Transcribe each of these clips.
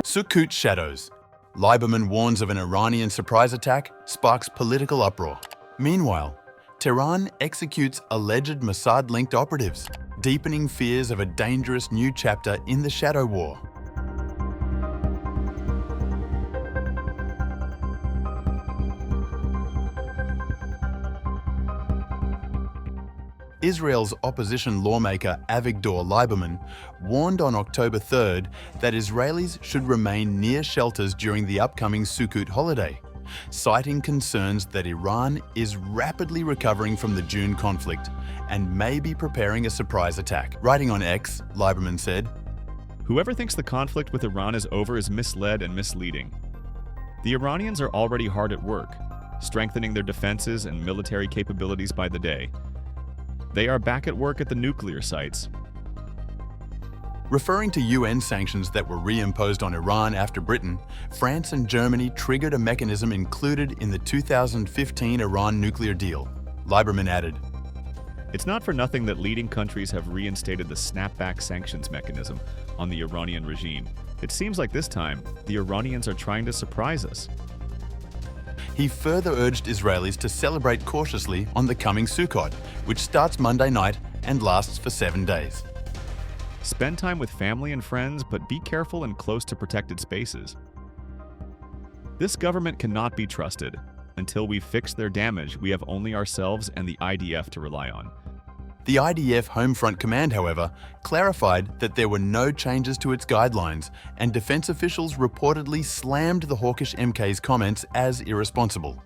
Sukkot shadows. Liberman warns of an Iranian surprise attack, sparks political uproar. Meanwhile, Tehran executes alleged Mossad-linked operatives, deepening fears of a dangerous new chapter in the shadow war. Israel's opposition lawmaker Avigdor Liberman warned on October 3rd that Israelis should remain near shelters during the upcoming Sukkot holiday, citing concerns that Iran is rapidly recovering from the June conflict and may be preparing a surprise attack. Writing on X, Liberman said, "Whoever thinks the conflict with Iran is over is misled and misleading. The Iranians are already hard at work, strengthening their defenses and military capabilities by the day. They are back at work at the nuclear sites." Referring to UN sanctions that were reimposed on Iran after Britain, France and Germany triggered a mechanism included in the 2015 Iran nuclear deal. Liberman added, "It's not for nothing that leading countries have reinstated the snapback sanctions mechanism on the Iranian regime. It seems like this time, the Iranians are trying to surprise us." He further urged Israelis to celebrate cautiously on the coming Sukkot, which starts Monday night and lasts for 7 days. "Spend time with family and friends, but be careful and close to protected spaces. This government cannot be trusted. Until we fix their damage, we have only ourselves and the IDF to rely on." The IDF Homefront Command, however, clarified that there were no changes to its guidelines, and defense officials reportedly slammed the hawkish MK's comments as irresponsible.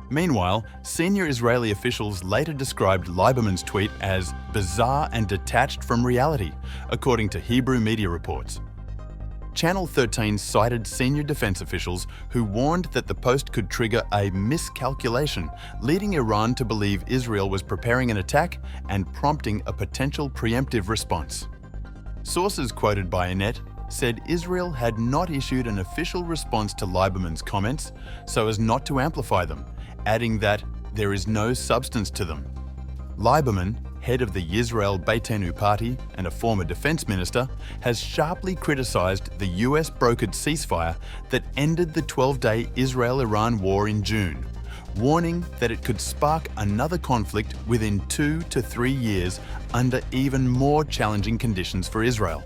Meanwhile, senior Israeli officials later described Liberman's tweet as bizarre and detached from reality, according to Hebrew media reports. Channel 13 cited senior defense officials who warned that the post could trigger a miscalculation, leading Iran to believe Israel was preparing an attack and prompting a potential preemptive response. Sources quoted by Annette said Israel had not issued an official response to Liberman's comments so as not to amplify them, adding that there is no substance to them. Liberman, head of the Yisrael Beitenu party and a former defense minister, has sharply criticized the US-brokered ceasefire that ended the 12-day Israel-Iran war in June, warning that it could spark another conflict within 2 to 3 years under even more challenging conditions for Israel.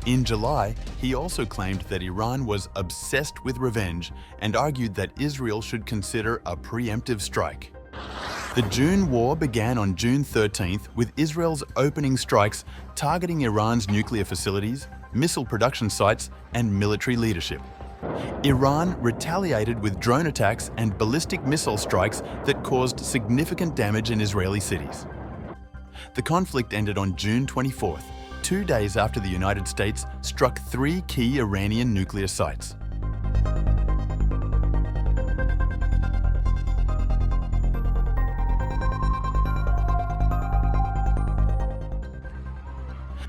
In July, he also claimed that Iran was obsessed with revenge and argued that Israel should consider a preemptive strike. The June war began on June 13th with Israel's opening strikes targeting Iran's nuclear facilities, missile production sites, and military leadership. Iran retaliated with drone attacks and ballistic missile strikes that caused significant damage in Israeli cities. The conflict ended on June 24th, 2 days after the United States struck 3 key Iranian nuclear sites.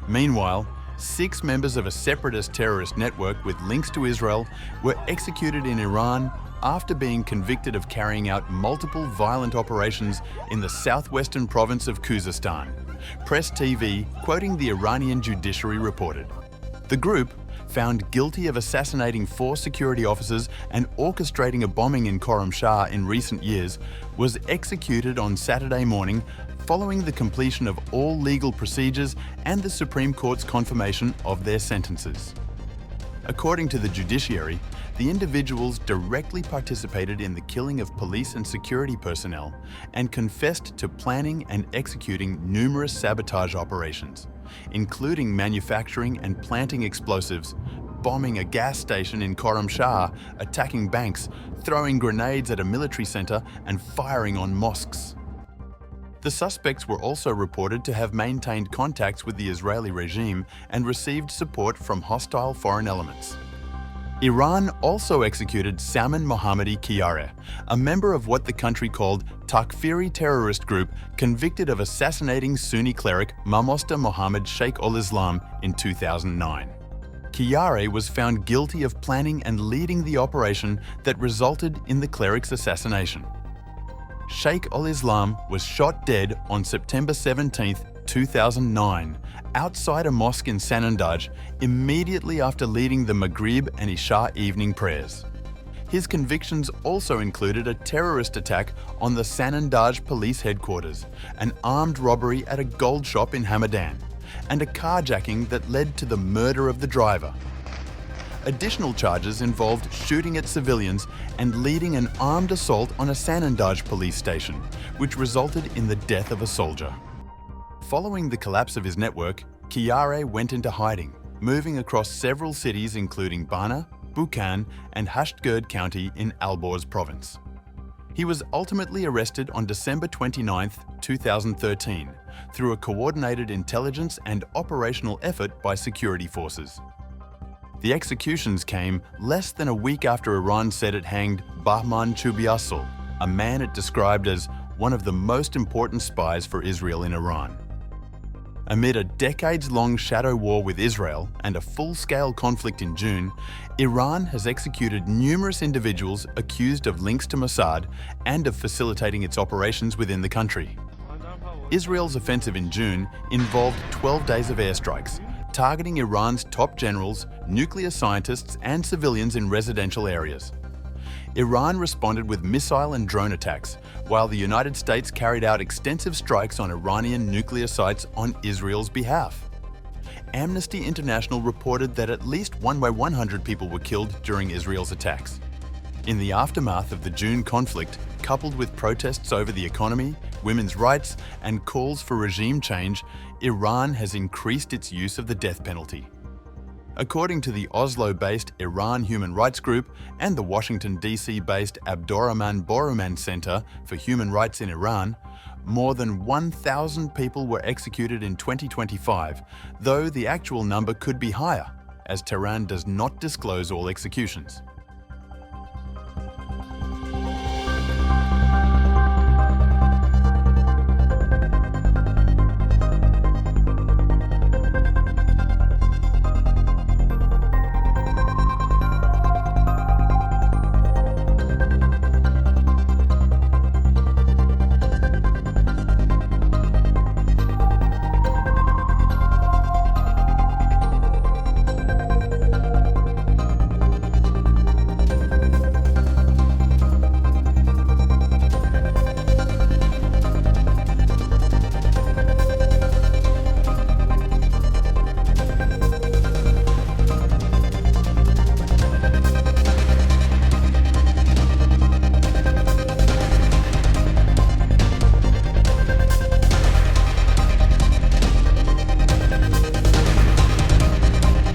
Meanwhile, 6 members of a separatist terrorist network with links to Israel were executed in Iran after being convicted of carrying out multiple violent operations in the southwestern province of Khuzestan. Press TV, quoting the Iranian judiciary, reported. The group, found guilty of assassinating 4 security officers and orchestrating a bombing in Khorramshahr in recent years, was executed on Saturday morning following the completion of all legal procedures and the Supreme Court's confirmation of their sentences. According to the judiciary, the individuals directly participated in the killing of police and security personnel and confessed to planning and executing numerous sabotage operations, including manufacturing and planting explosives, bombing a gas station in Khorramshahr, attacking banks, throwing grenades at a military center, and firing on mosques. The suspects were also reported to have maintained contacts with the Israeli regime and received support from hostile foreign elements. Iran also executed Salman Mohammadi Kiareh, a member of what the country called Takfiri terrorist group convicted of assassinating Sunni cleric Mamosta Mohammad Sheikh al-Islam in 2009. Kiareh was found guilty of planning and leading the operation that resulted in the cleric's assassination. Sheikh al-Islam was shot dead on September 17, 2009, outside a mosque in Sanandaj immediately after leading the Maghrib and Isha evening prayers. His convictions also included a terrorist attack on the Sanandaj police headquarters, an armed robbery at a gold shop in Hamadan, and a carjacking that led to the murder of the driver. Additional charges involved shooting at civilians and leading an armed assault on a Sanandaj police station, which resulted in the death of a soldier. Following the collapse of his network, Kiare went into hiding, moving across several cities including Bana, Bukhan, and Hashtgird County in Alborz province. He was ultimately arrested on December 29, 2013, through a coordinated intelligence and operational effort by security forces. The executions came less than a week after Iran said it hanged Bahman Chubiasl, a man it described as one of the most important spies for Israel in Iran. Amid a decades-long shadow war with Israel and a full-scale conflict in June, Iran has executed numerous individuals accused of links to Mossad and of facilitating its operations within the country. Israel's offensive in June involved 12 days of airstrikes, targeting Iran's top generals, nuclear scientists, and civilians in residential areas. Iran responded with missile and drone attacks, while the United States carried out extensive strikes on Iranian nuclear sites on Israel's behalf. Amnesty International reported that at least 100 people were killed during Israel's attacks. In the aftermath of the June conflict, coupled with protests over the economy, women's rights, and calls for regime change, Iran has increased its use of the death penalty. According to the Oslo-based Iran Human Rights Group and the Washington, D.C.-based Abdurrahman Boruman Center for Human Rights in Iran, more than 1,000 people were executed in 2025, though the actual number could be higher, as Tehran does not disclose all executions.